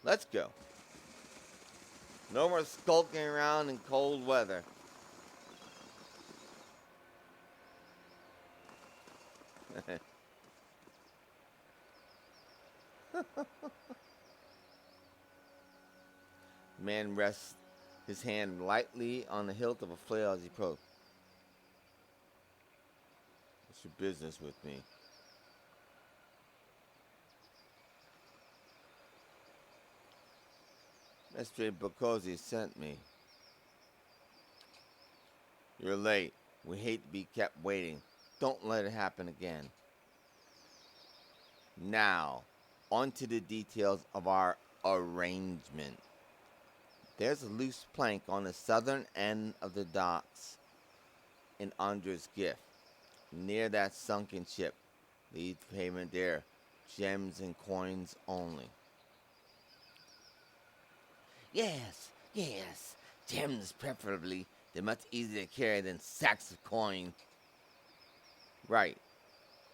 Let's go. No more skulking around in cold weather. The man rests his hand lightly on the hilt of a flail as he approaches. What's your business with me? Mestre Bokosi sent me. You're late. We hate to be kept waiting. Don't let it happen again. Now, on to the details of our arrangement. There's a loose plank on the southern end of the docks in Andra's gift. Near that sunken ship. Leave payment there. Gems and coins only. Yes. Gems preferably. They're much easier to carry than sacks of coin. Right.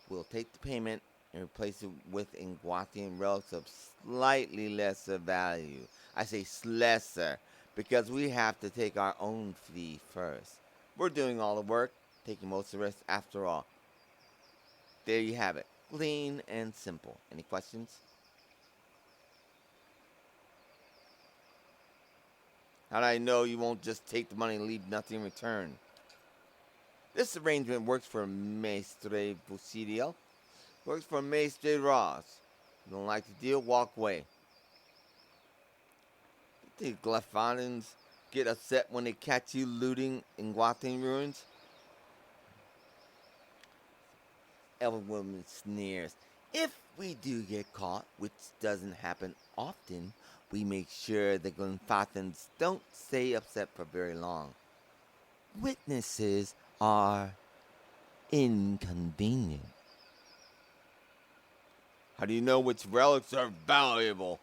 We'll take the payment and replace it with Inguatian relics of slightly lesser value. I say lesser because we have to take our own fee first. We're doing all the work, taking most of the rest after all. There you have it. Clean and simple. Any questions? How do I know you won't just take the money and leave nothing in return? This arrangement works for Maestre Bucidio. Works for Maestre Ross. You don't like the deal? Walk away. You think Glephanians get upset when they catch you looting in Guatine ruins? Elven woman sneers. If we do get caught, which doesn't happen often, we make sure the Glephanians don't stay upset for very long. Witnesses are inconvenient. How do you know which relics are valuable?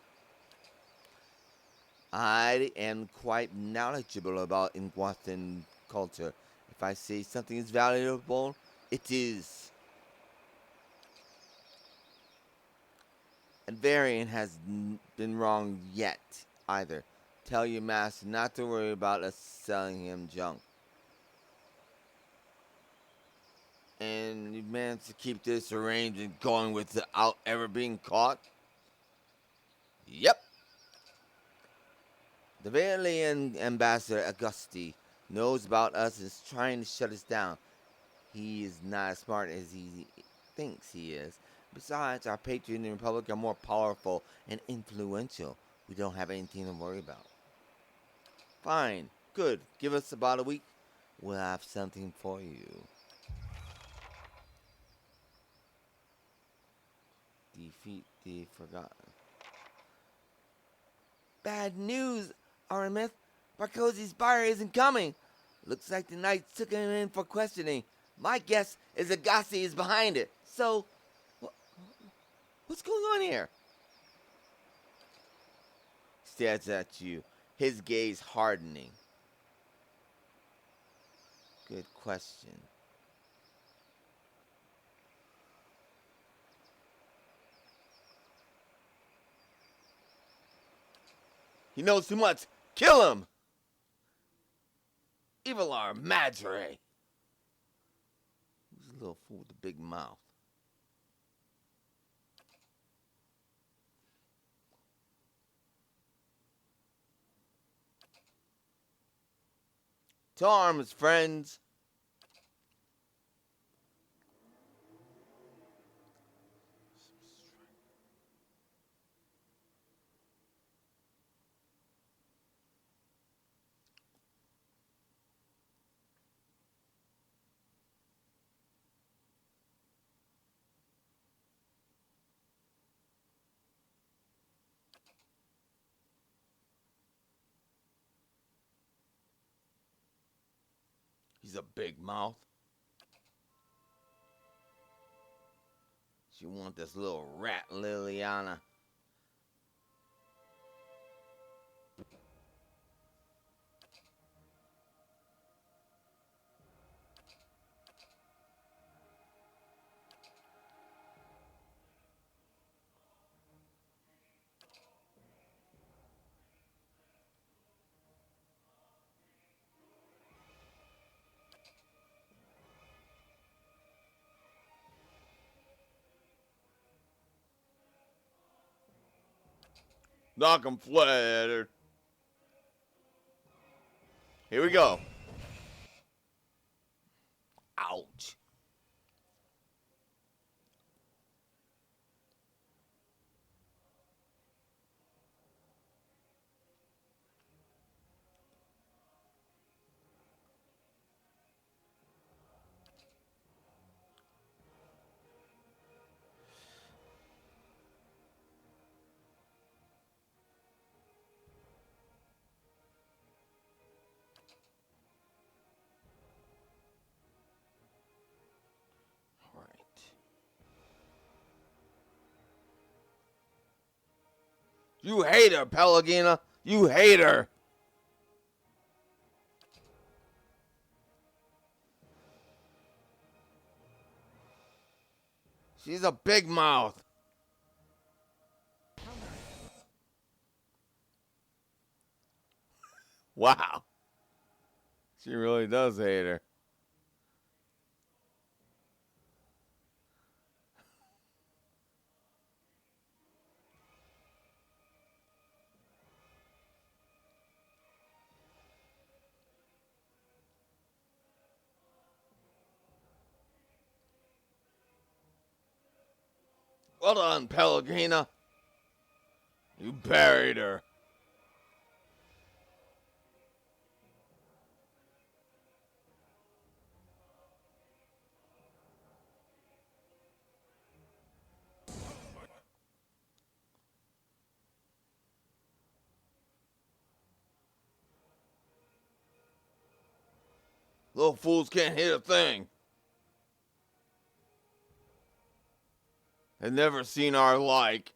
I am quite knowledgeable about Inguatian culture. If I say something is valuable, it is. And Varian has been wrong yet, either. Tell your master not to worry about us selling him junk. And you managed to keep this arrangement going without ever being caught? Yep. The Valian Ambassador Augusti knows about us and is trying to shut us down. He is not as smart as he thinks he is. Besides, our patriots in the Republic are more powerful and influential. We don't have anything to worry about. Fine. Good. Give us about a week. We'll have something for you. Defeat the Forgotten. Bad news, Aramis. Barkosi's buyer isn't coming. Looks like the knights took him in for questioning. My guess is Agassi is behind it. So, what's going on here? Stares at you, his gaze hardening. Good question. He knows too much. Kill him! Evilar Madre. Who's a little fool with a big mouth? To arms, friends. He's a big mouth. She want this little rat Liliana. Knock him flat. Here we go. Ouch. You hate her, Pelagina. You hate her. She's a big mouth. Wow. She really does hate her. Well done, Pelagina. You buried her. Little fools can't hit a thing. They've never seen our like.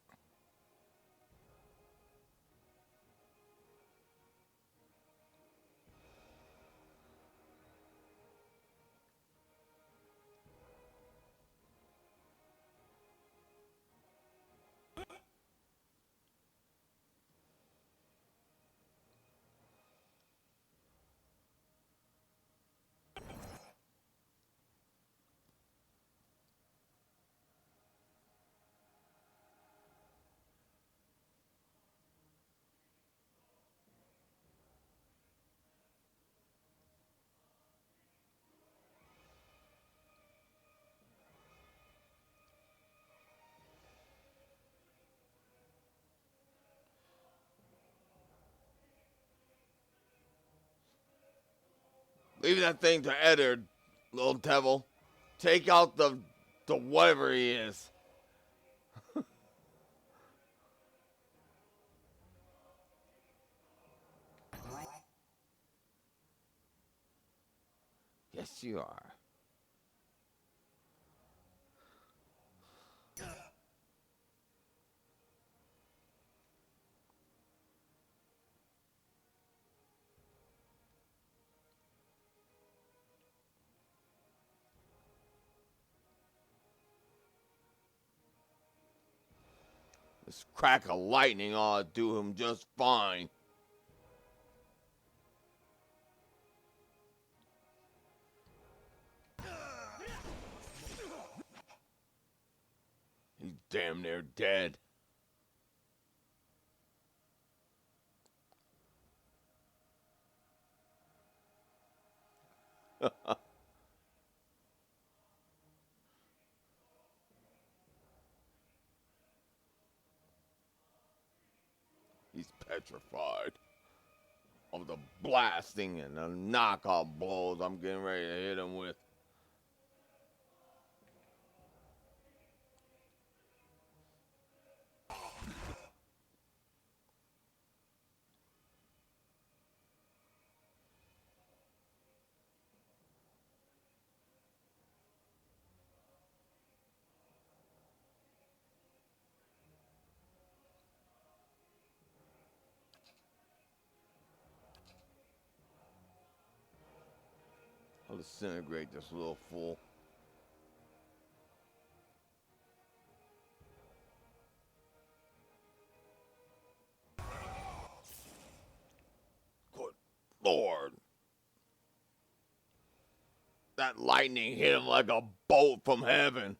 Leave that thing to Eddard, little devil. Take out the whatever he is. Yes, you are. This crack of lightning ought to do him just fine. He's damn near dead. He's petrified of the blasting and the knockoff blows I'm getting ready to hit him with. I'll disintegrate this little fool. Good Lord. That lightning hit him like a bolt from heaven.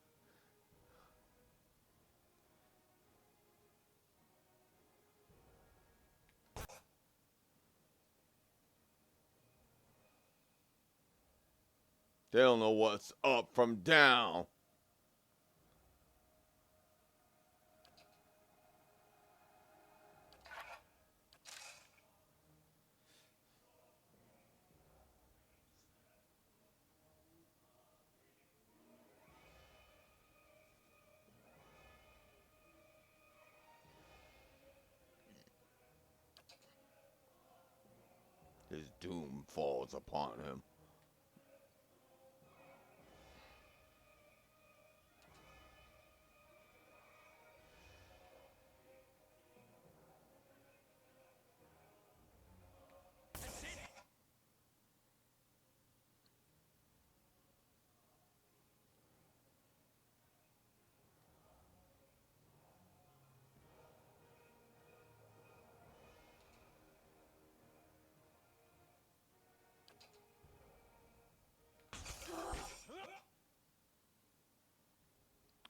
They don't know what's up from down. His doom falls upon him.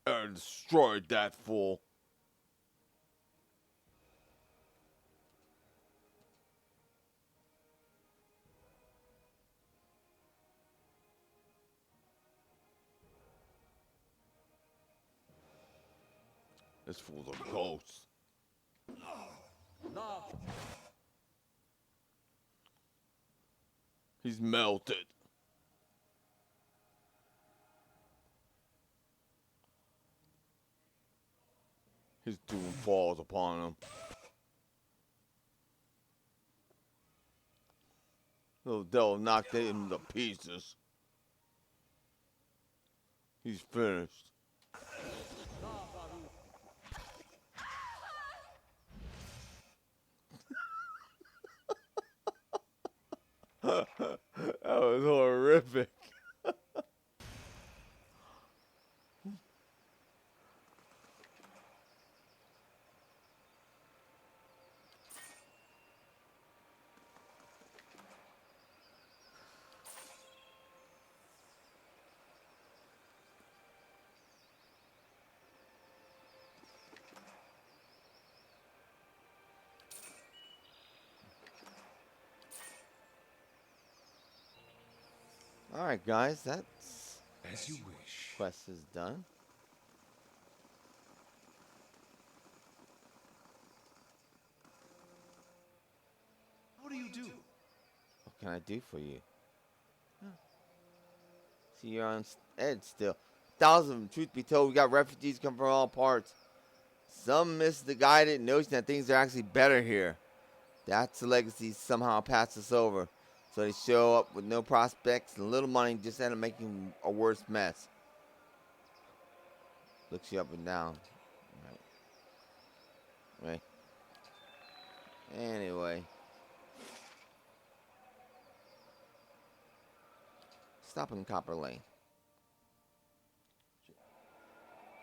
I destroyed that fool. This fool's a ghost. He's melted. His doom falls upon him. Little devil knocked him to pieces. He's finished. That was horrific. Alright guys, that's as you wish. quest is done. What do you do? What can I do for you? See, you're on edge still. Thousands of them, truth be told, we got refugees come from all parts. Some misguided notion that things are actually better here. That's the legacy somehow passed us over. So they show up with no prospects and little money, just end up making a worse mess. Looks you up and down. Right. Anyway. Stop in Copper Lane.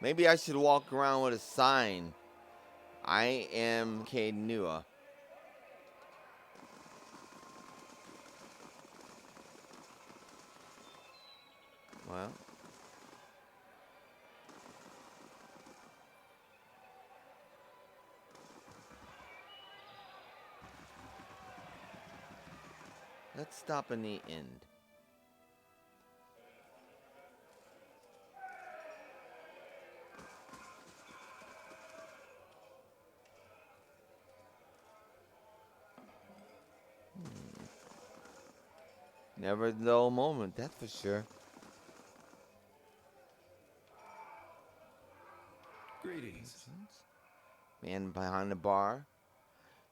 Maybe I should walk around with a sign. I am Kenua. Well. Let's stop in the end. Never a dull moment, that's for sure. Greetings. Man behind the bar.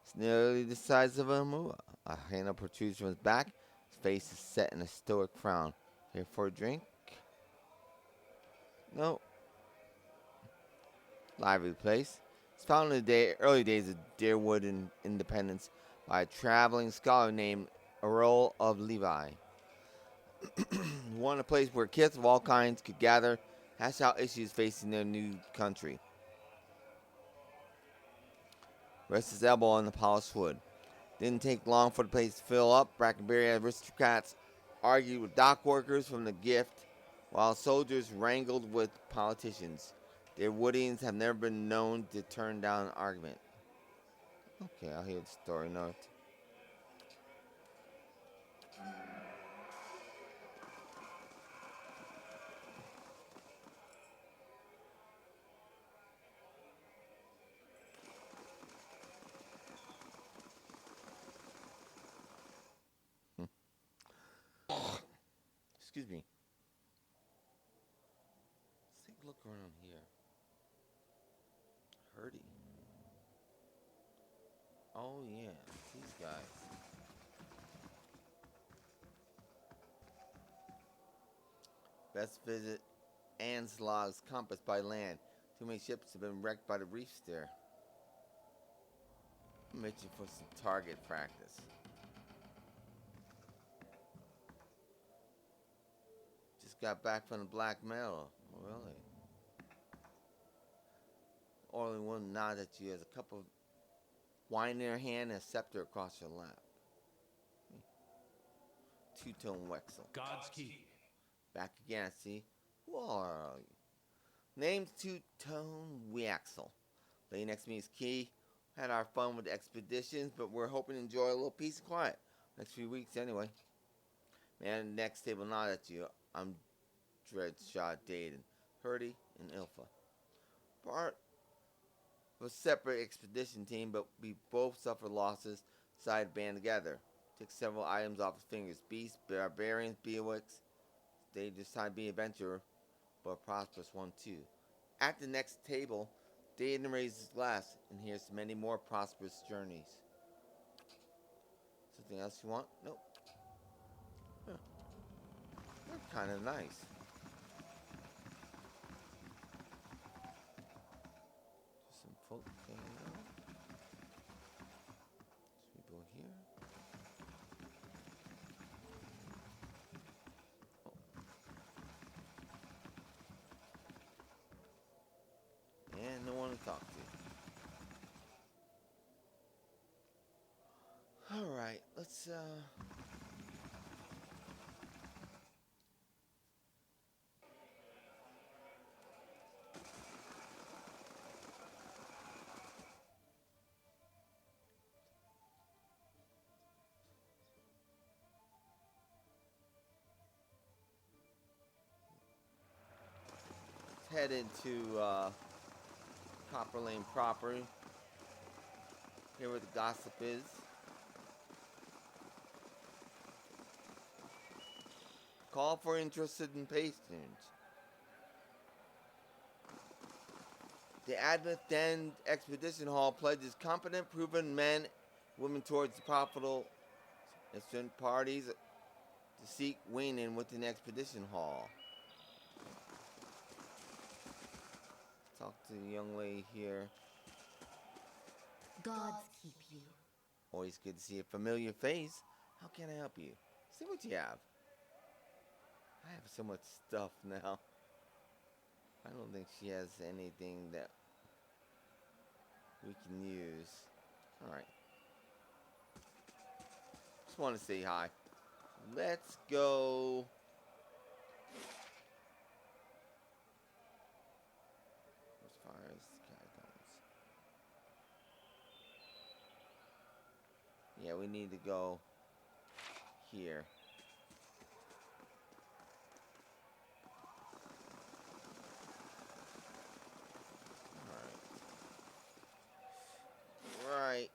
It's nearly the size of a mua. A handle protrudes from his back. His face is set in a stoic frown. Here for a drink? No. Lively place. It's founded in the early days of Deerwood and Independence by a traveling scholar named Earl of Levi. Wanted a place where kids of all kinds could gather, hash out issues facing their new country. Rest his elbow on the polished wood. Didn't take long for the place to fill up. Brackenberry aristocrats argued with dock workers from the gift, while soldiers wrangled with politicians. Their Woodians have never been known to turn down an argument. Okay, I'll hear the story note. Excuse me. Let's take a look around here. Hurdy. Oh yeah, these guys. Best visit Anslog's compass by land. Too many ships have been wrecked by the reefs there. Mission for some target practice. Just got back from the Black Meadow. Oh, really? Only one nod at you as a cup of wine in her hand and a scepter across your lap. Two-tone Wexel. God's key. Back again, I see. Who are you? Name's Two-Tone Wexel. Lady next to me is Key. Had our fun with the expeditions, but we're hoping to enjoy a little peace and quiet. Next few weeks, anyway. Man, next table nod at you. I'm Dreadshot Dayton, Hurdy, and Ilfa. Part of a separate expedition team, but we both suffered losses, decided to band together. Took several items off his fingers. Beasts, barbarians, Beowicks. They decided to be an adventurer, but a prosperous one too. At the next table, Dayton raises his glass, and here's many more prosperous journeys. Something else you want? Nope. Huh. They're kind of nice. Just some folk hanging out. Some people here. Oh. And no one to talk to. Alright, let's head into Copper Lane proper. Here where the gossip is. Call for interested in patrons. The Advent Den Expedition Hall pledges competent, proven men, women towards the profitable instant parties to seek winning within the Expedition Hall. Talk to the young lady here. Gods keep you. Always good to see a familiar face. How can I help you? See what you have. I have so much stuff now. I don't think she has anything that we can use. Alright. Just want to say hi. Let's go. As far as catacombs. Yeah, we need to go here. Right,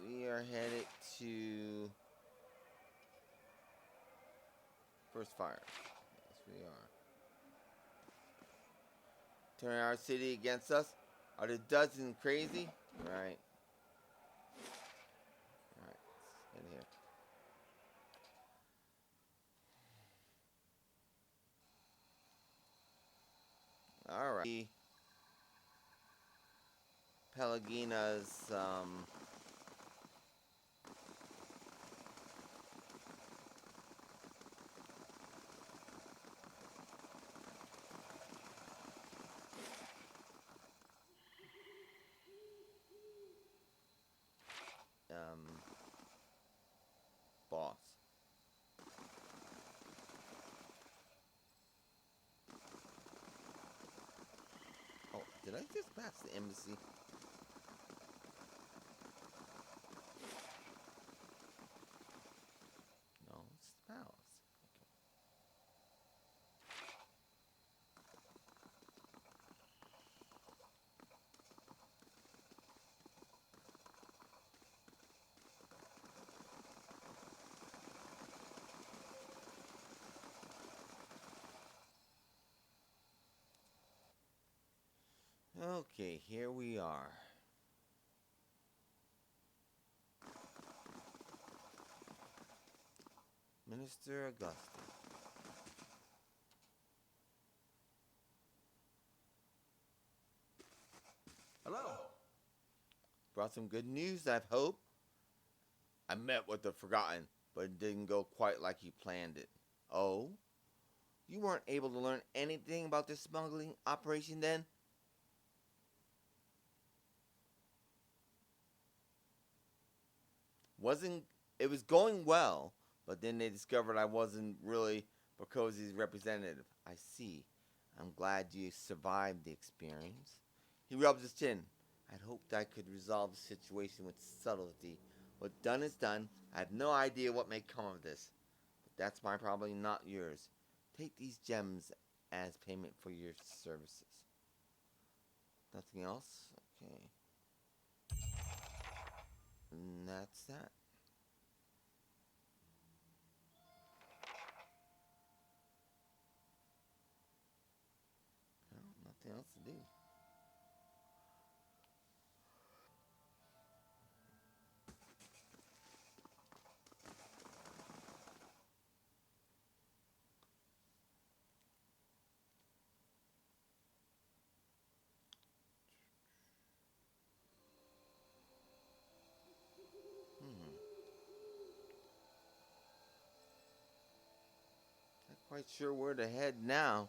we are headed to First Fire. Yes, we are. Turning our city against us? Are the dozen crazy? Right. Alright, let's get here. Alright. Pelagina's boss. Oh, did I just pass the embassy? No, it's the palace. Okay, here we are. Minister Augustus. Hello. Brought some good news, I hope. I met with the Forgotten, but it didn't go quite like you planned it. Oh? You weren't able to learn anything about this smuggling operation then? Wasn't It was going well, but then they discovered I wasn't really Bokosi's representative. I see. I'm glad you survived the experience. He rubs his chin. I'd hoped I could resolve the situation with subtlety. What's done is done. I have no idea what may come of this. But that's my problem, not yours. Take these gems as payment for your services. Nothing else? Okay. And that's that. Well, nothing else to do. Hmm. Not quite sure where to head now.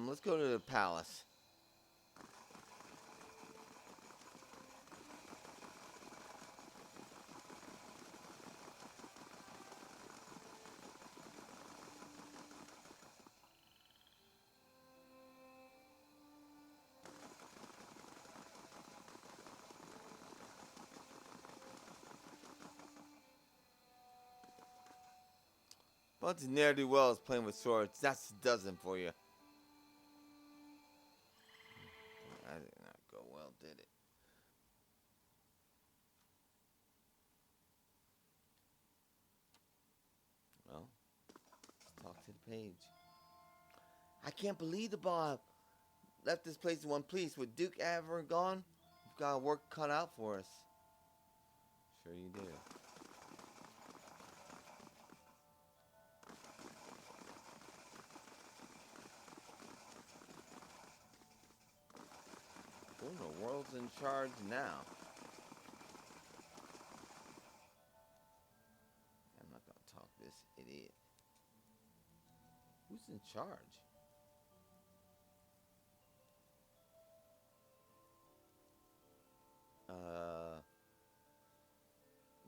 Let's go to the palace. Bunch of ne'er-do-wells playing with swords. That's a dozen for you. That did not go well, did it? Well, let's talk to the page. I can't believe the Bob left this place in one piece. With Duke ever gone, we've got work cut out for us. Sure you do. Who in the world's in charge now? I'm not gonna talk to this idiot. Who's in charge?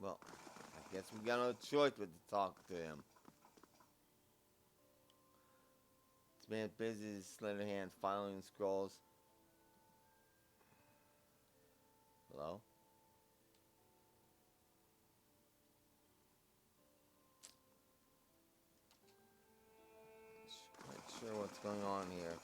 Well, I guess we got no choice but to talk to him. This man busy, his slender hands filing scrolls. Hello? Not sure what's going on here.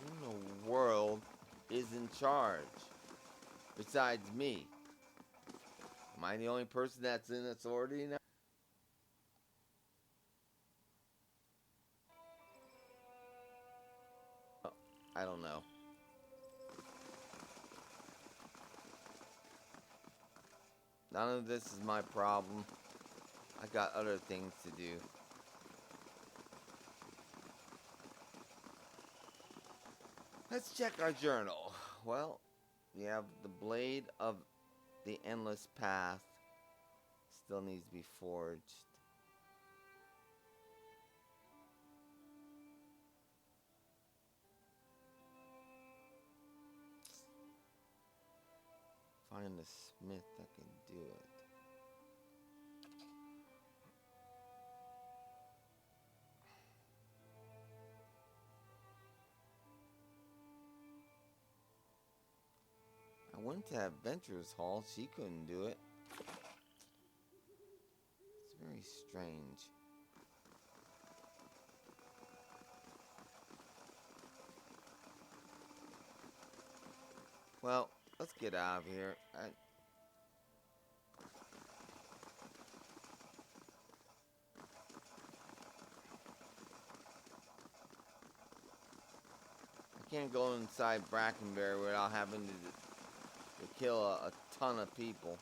Who in the world is in charge? Besides me. Am I the only person that's in authority now? Oh, I don't know. None of this is my problem. I got other things to do. Let's check our journal. Well, we have the blade of the endless path. Still needs to be forged. Find the smith that can do it. I went to Adventurers Hall. She couldn't do it. It's very strange. Well, Let's get out of here. I can't go inside Brackenberry without having to kill a ton of people.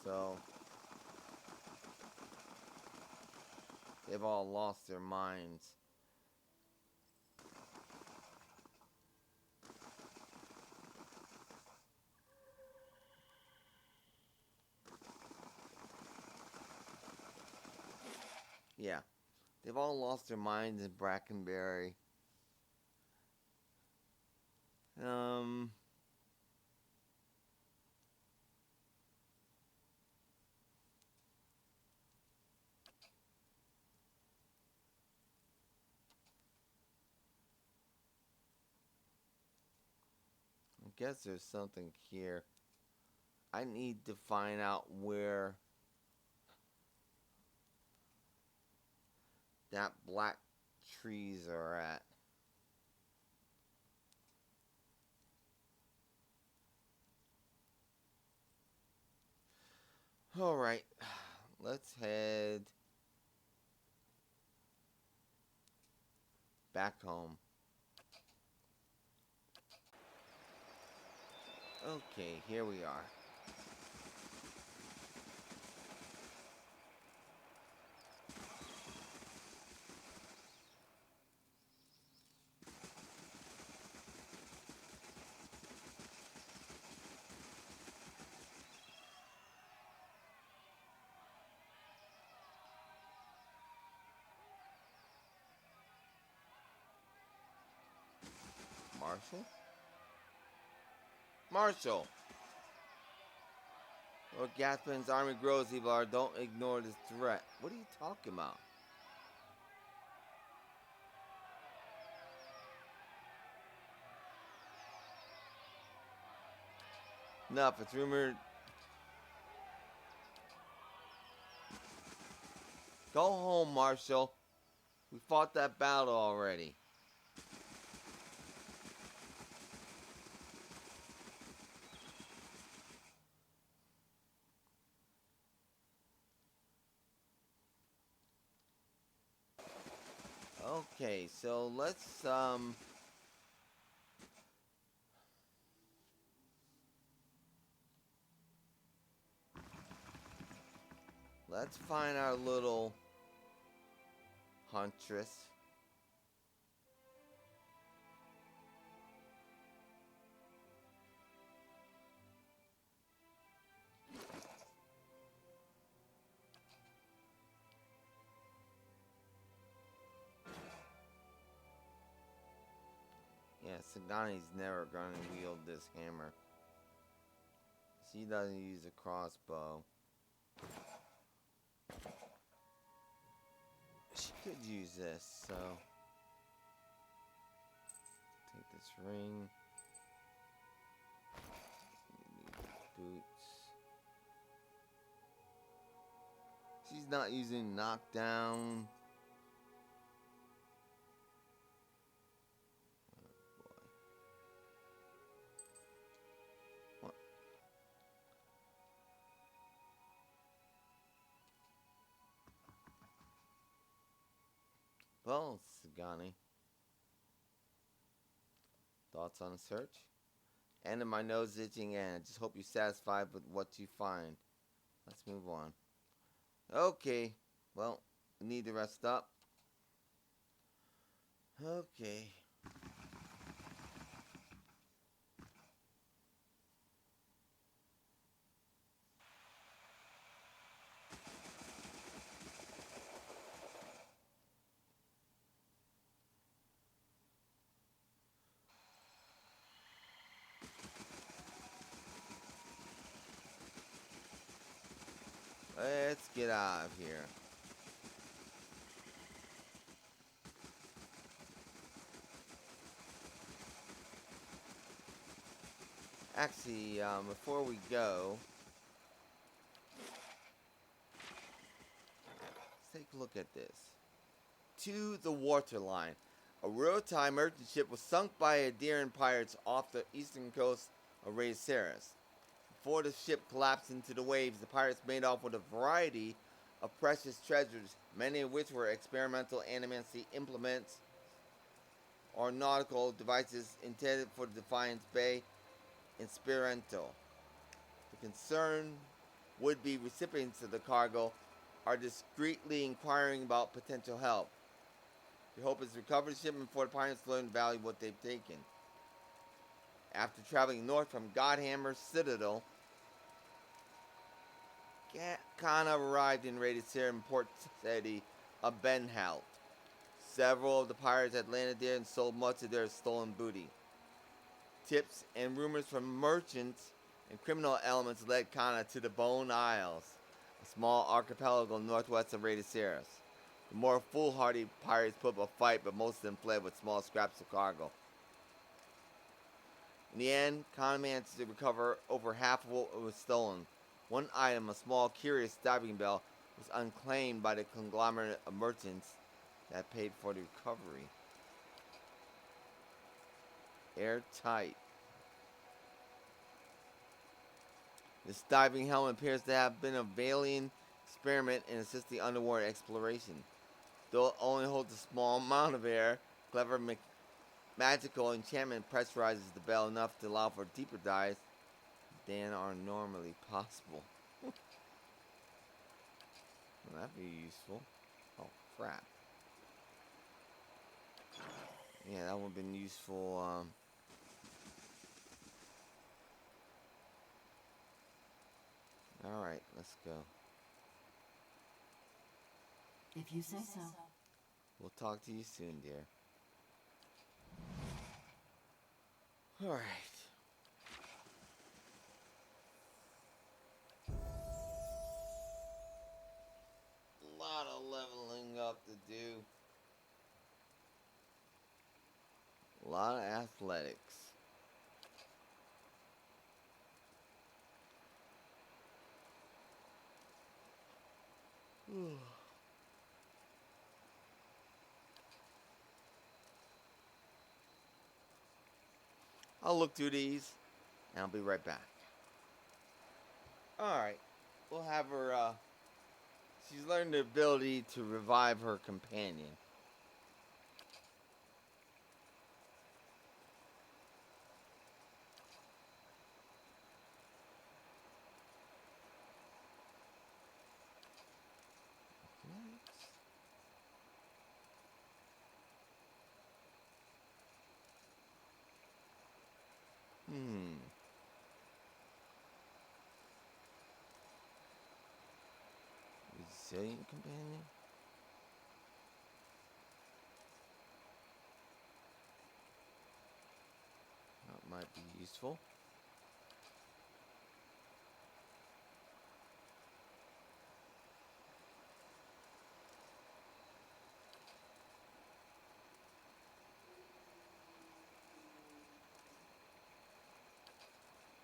So they've all lost their minds. Yeah, they've all lost their minds in Brackenberry. I guess there's something here. I need to find out where that black trees are at. Alright, let's head back home. Okay, here we are. Marshall? Marshall! Lord Gaspin's army grows, Evilar. Don't ignore this threat. What are you talking about? Enough, it's rumored. Go home, Marshall. We fought that battle already. Okay, so let's find our little huntress. Yeah, Sagani's never gonna wield this hammer. She doesn't use a crossbow. She could use this, so take this ring. Boots. She's not using knockdown. Oh boy. What? Well, Sagani. Thoughts on the search? And my nose itching, and I just hope you're satisfied with what you find. Let's move on. Okay. Well, we need to rest up. Okay. Let's get out of here. Actually, before we go, let's take a look at this. To the waterline. A real-time merchant ship was sunk by Adirian pirates off the eastern coast of Rhaecerys. Before the ship collapsed into the waves, the pirates made off with a variety of precious treasures, many of which were experimental animancy implements or nautical devices intended for the Defiance Bay in Spirento. The concerned would-be recipients of the cargo are discreetly inquiring about potential help. The hope is to recover the shipment before the pirates learn the value of what they've taken. After traveling north from Godhammer Citadel, Kana arrived in Rhaecerys port city of Benhalt. Several of the pirates had landed there and sold much of their stolen booty. Tips and rumors from merchants and criminal elements led Kana to the Bone Isles, a small archipelago northwest of Rhaecerys. The more foolhardy pirates put up a fight, but most of them fled with small scraps of cargo. In the end, Kana managed to recover over half of what was stolen. One item, a small curious diving bell, was unclaimed by the conglomerate of merchants that paid for the recovery. Airtight. This diving helmet appears to have been a Valian experiment in assisting underwater exploration. Though it only holds a small amount of air, clever magical enchantment pressurizes the bell enough to allow for deeper dives than are normally possible. Well, that'd be useful. Oh, crap. Yeah, that would have been useful. Alright, let's go. If you say so. We'll talk to you soon, dear. Alright. A lot of leveling up to do. A lot of athletics. I'll look through these and I'll be right back. Alright. We'll have her, she's learned the ability to revive her companion. Resilient companion? That might be useful.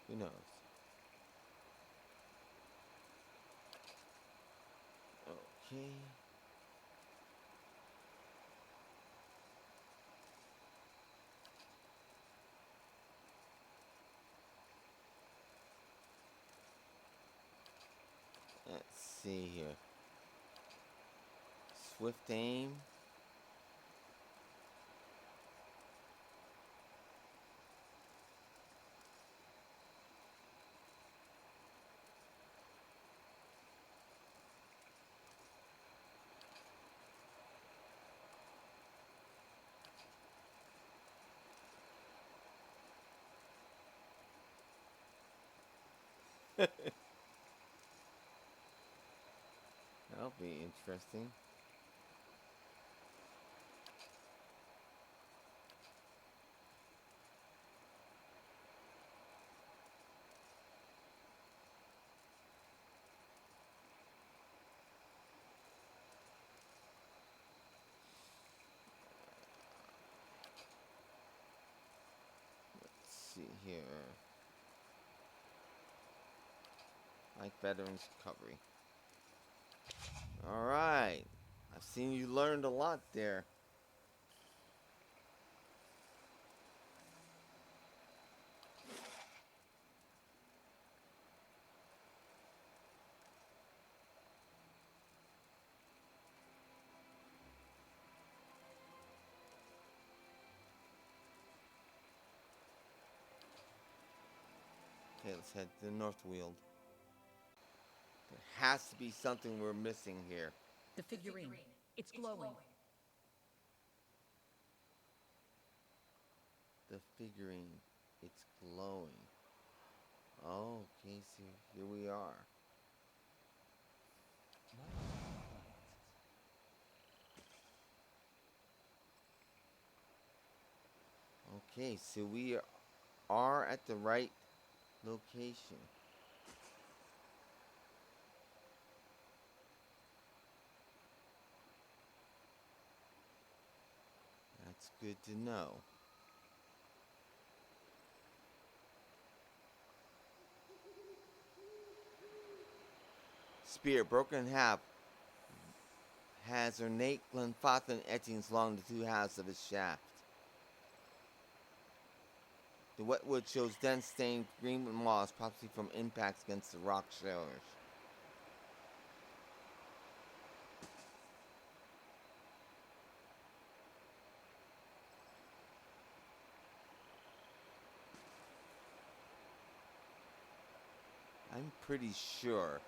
Who knows? Okay. Let's see here. Swift aim. That'll be interesting. Let's see here. Like Veterans Recovery. Alright. I've seen you learned a lot there. Okay, let's head to the North Weald. There has to be something we're missing here. The figurine. It's glowing. The figurine. It's glowing. Oh, okay, so here we are. Okay, so we are at the right location. That's good to know. Spear broken in half has ornate Glenfathan etchings along the two halves of its shaft. The wet wood shows dense stained green moss, possibly from impacts against the rock shoulders. I'm pretty sure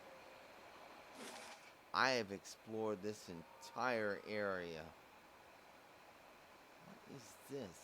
I have explored this entire area. What is this?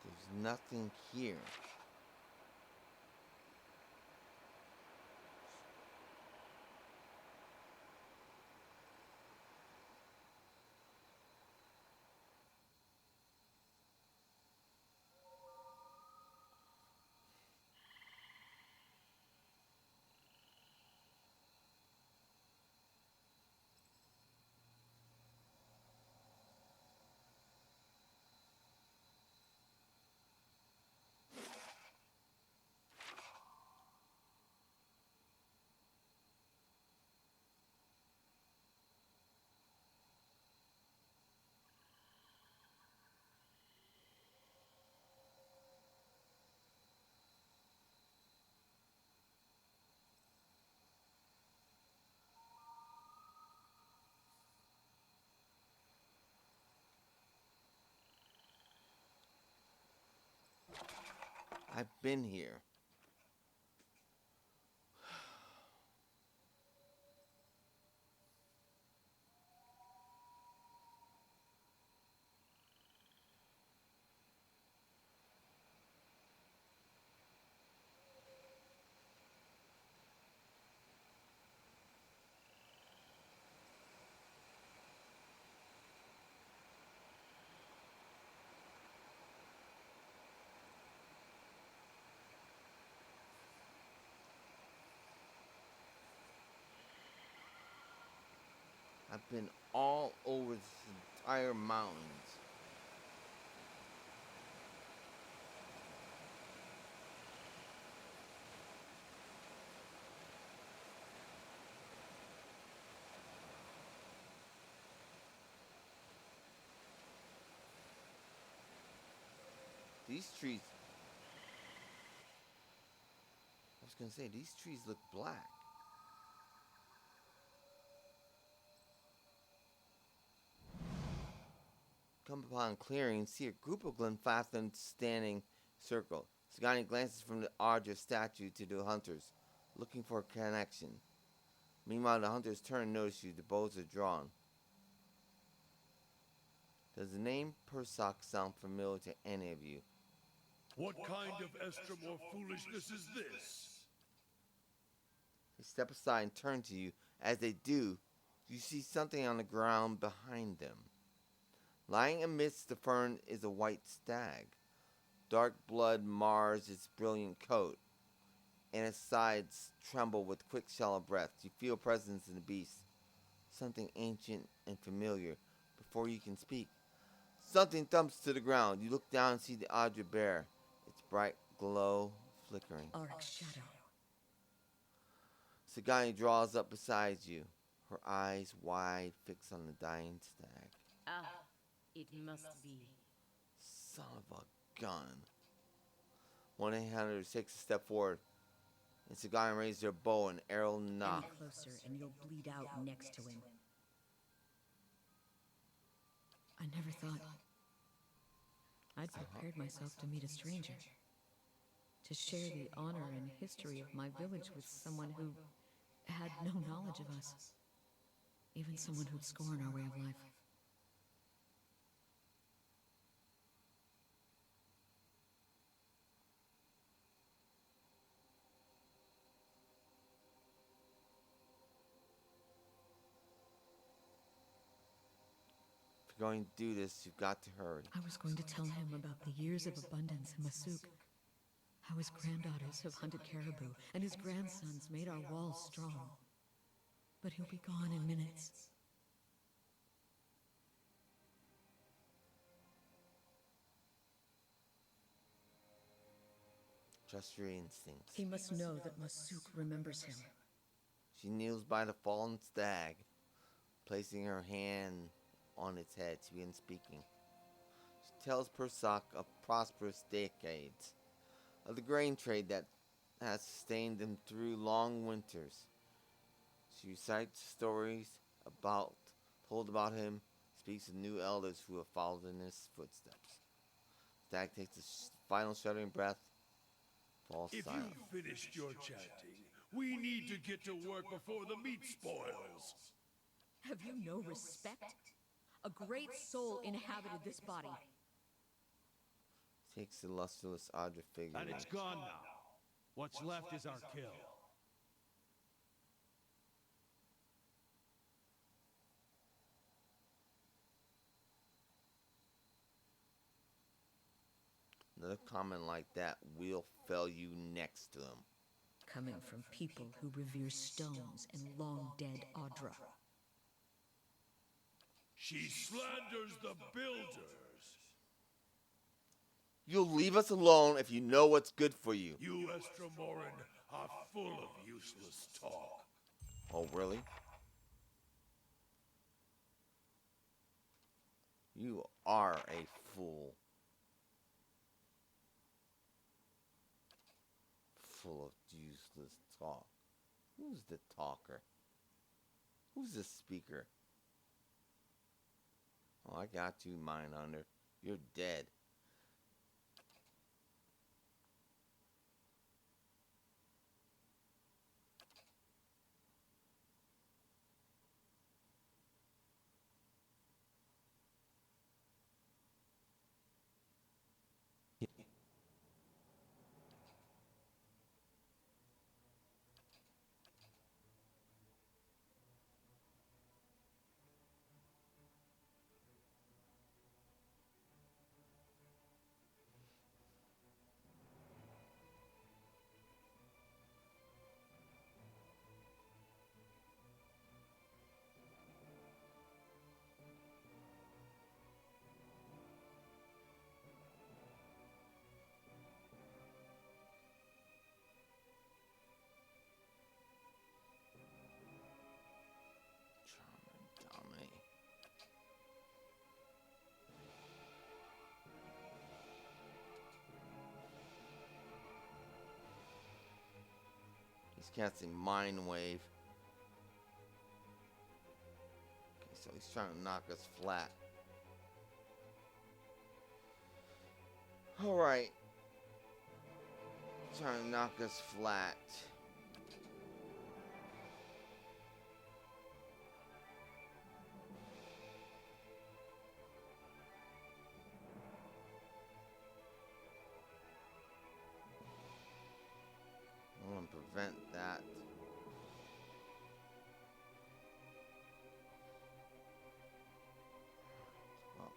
There's nothing here. I've been here. I've been all over this entire mountains. These trees, I was gonna say, these trees look black. Come upon clearing, see a group of Glenfathans standing circle. Sagani glances from the Ardra statue to the hunters, looking for a connection. Meanwhile, the hunters turn and notice you. The bows are drawn. Does the name Persoc sound familiar to any of you? What kind of Estromore foolishness is this? They step aside and turn to you. As they do, you see something on the ground behind them. Lying amidst the fern is a white stag. Dark blood mars its brilliant coat, and its sides tremble with quick shallow breaths. You feel presence in the beast, something ancient and familiar. Before you can speak, something thumps to the ground. You look down and see the Ardra bear, its bright glow flickering. Erik's shadow. Sagani draws up beside you. her eyes wide, fixed on the dying stag. Ah, it must be. Son of a gun. 1-800 takes a step forward, and Sagani raised their bow and arrow knock. Any closer and you'll bleed out next to him. I never thought I'd prepared myself to meet a stranger. To share the honor and history of my village with someone who had no knowledge of us. Even someone who'd scorn our way of life. If you're going to do this, you've got to hurry. I was going to tell him about the years of abundance in Masuk. How his granddaughters have hunted caribou, and his grandsons made our walls strong. But he'll be gone in minutes. Trust your instincts. He must know that Masuk remembers him. She kneels by the fallen stag, placing her hand on its head. She begins speaking. She tells Persak of prosperous decades, of the grain trade that has sustained them through long winters. She recites stories told about him, speaks of new elders who have followed in his footsteps. Stag takes a final shuddering breath, falls If silent. you've finished your chanting, we need to get to work before the meat spoils. Have you no respect? A great soul inhabited this body. Takes the lustreless Audra figure. And it's gone now. What's left is our kill. Another comment like that will fell you next to him. Coming from people who revere stones and long-dead Audra. She slanders the builders. You'll leave us alone if you know what's good for you. You Estromoran are full of useless talk. Oh, really? You are a fool. Full of useless talk. Who's the talker? Who's the speaker? Oh, I got you, Mindhunter. You're dead. Dominate. He's casting Mind Wave. Okay, so he's trying to knock us flat. Alright. Trying to knock us flat. I want to prevent that. Well,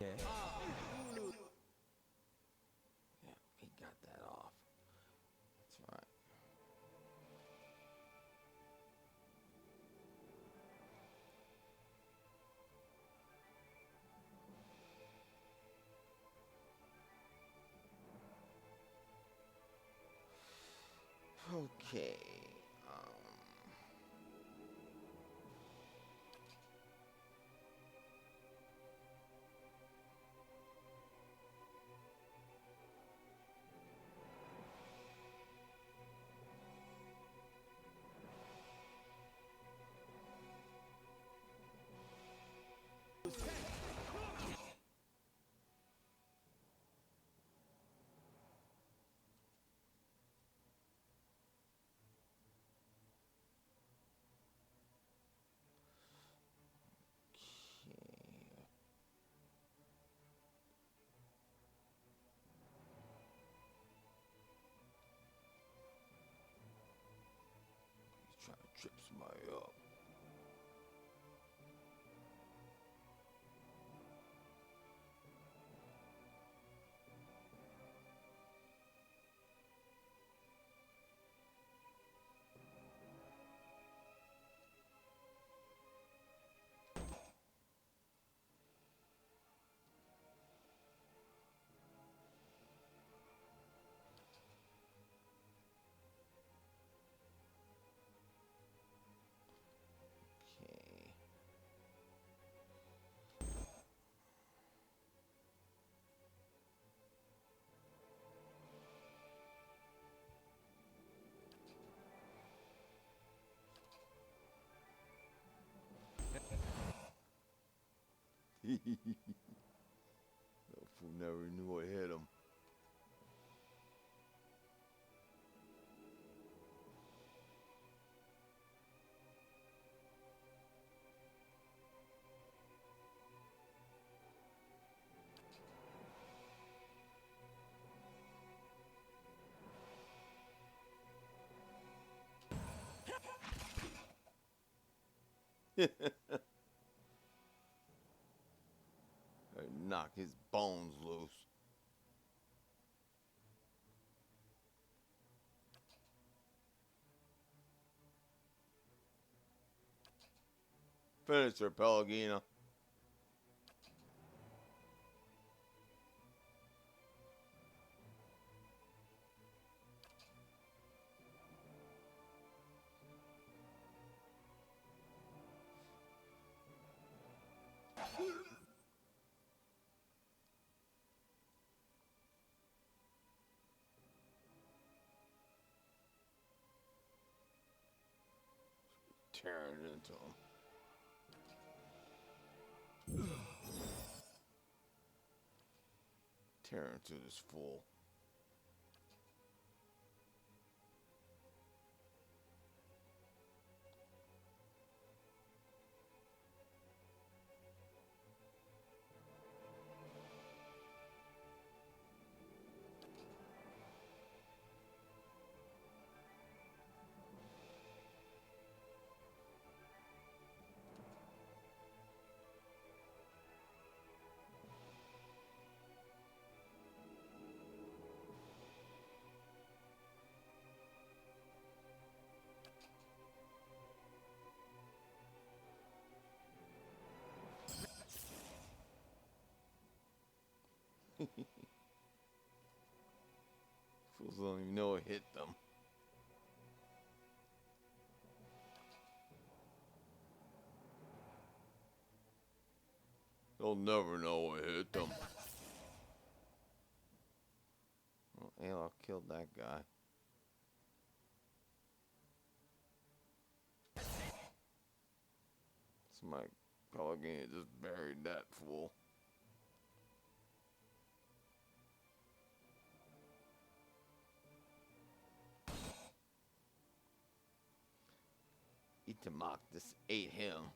Yeah, he got that off. That's right. Okay. He's trying to trip somebody up. Okay. That fool never knew what hit him. Knock his bones loose. Finish her, Pelagina. Tearing it into him. Tearing into this fool. Fools don't even know it hit them. They'll never know what hit them. Well, Evilar killed that guy. Somebody probably just buried that fool. Itamak just ate him.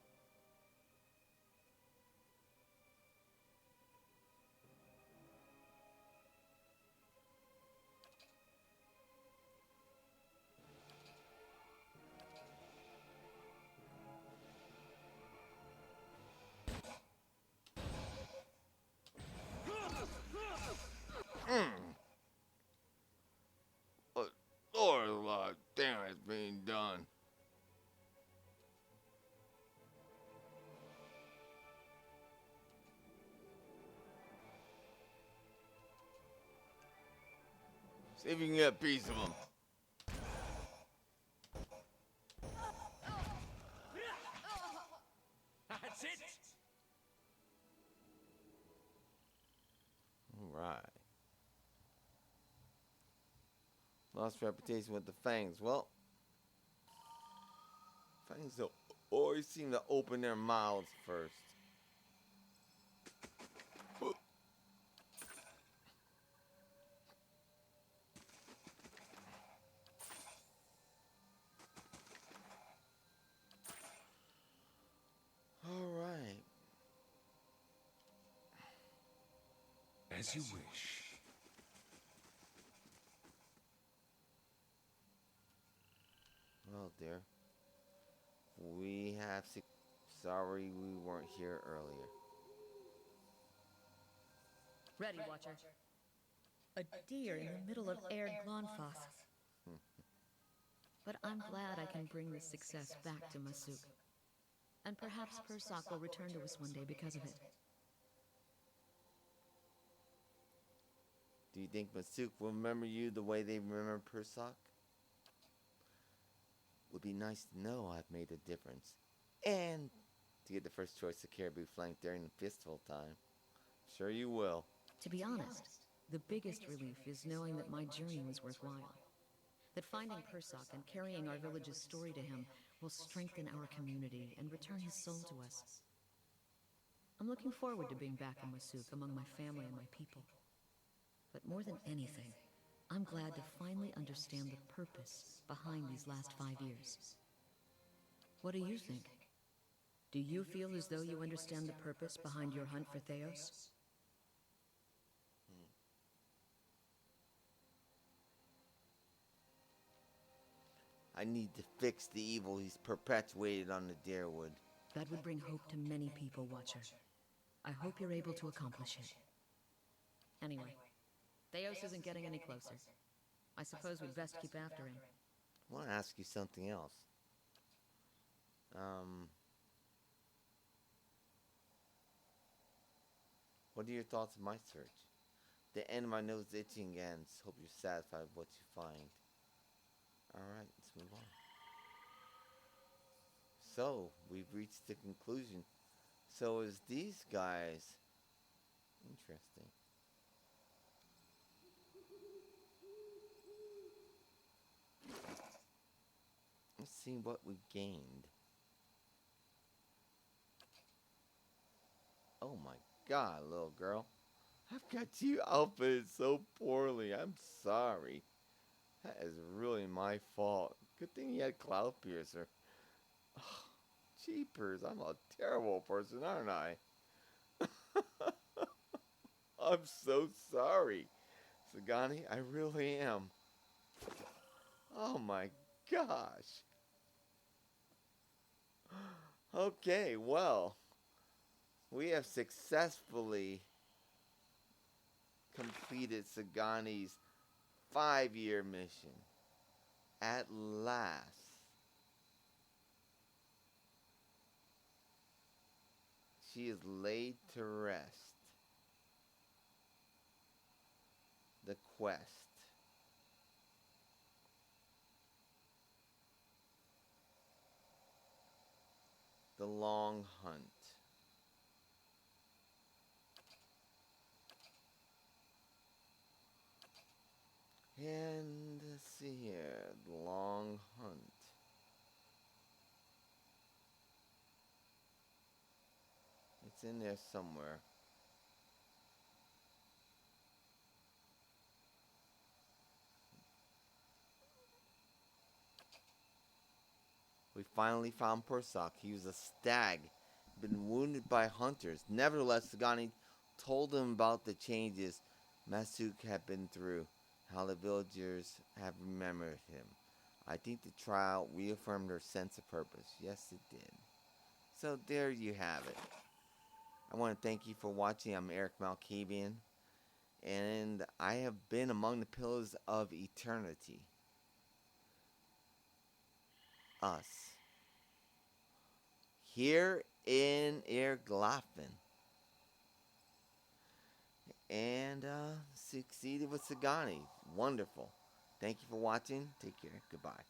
See if you can get a piece of him. That's it! Alright. Lost reputation with the Fangs. Well, Fangs always seem to open their mouths first. Alright. As you wish. Well, dear. We have sorry we weren't here earlier. Ready, Watcher. A deer in the middle of Air Glonfoss. But I'm glad I can bring this success back to Masuk. And perhaps Persak will return to us one day because of it. Do you think Masuk will remember you the way they remember Persak? Would be nice to know I've made a difference. And to get the first choice of caribou flank during the festival time. Sure you will. To be honest, the biggest relief is knowing that my journey was worthwhile. That finding Persak and carrying our village's story to him will strengthen our community and return his soul to us. I'm looking forward to being back in Masuk among my family and my people. But more than anything, I'm glad to finally understand the purpose behind these last 5 years. What do you think? Do you feel as though you understand the purpose behind your hunt for Theos? I need to fix the evil he's perpetuated on the Darewood. That would bring hope to many people, Watcher. I hope you're able to accomplish it. Anyway, Theos isn't getting any closer. I suppose we'd best keep after him. I want to ask you something else. What are your thoughts on my search? The end of my nose itching again. Hope you're satisfied with what you find. Alright, let's move on. So, we've reached the conclusion. So is these guys. Interesting. Let's see what we gained. Oh my god, little girl. I've got you outfitted so poorly. I'm sorry. That is really my fault. Good thing you had Cloud Piercer. Oh, jeepers, I'm a terrible person, aren't I? I'm so sorry. Sagani, I really am. Oh my gosh. Okay, well, we have successfully completed Sagani's 5-year mission. At last. She is laid to rest. The quest. The long hunt. And let's see here, the long hunt. It's in there somewhere. We finally found Persak. He was a stag, been wounded by hunters. Nevertheless, Sagani told him about the changes Masuk had been through, how the villagers have remembered him. I think the trial reaffirmed her sense of purpose. Yes, it did. So there you have it. I want to thank you for watching. I'm Erik Malkavian, and I have been among the pillars of eternity. Us. Here in Irglafen. And succeeded with Sagani. Wonderful. Thank you for watching. Take care. Goodbye.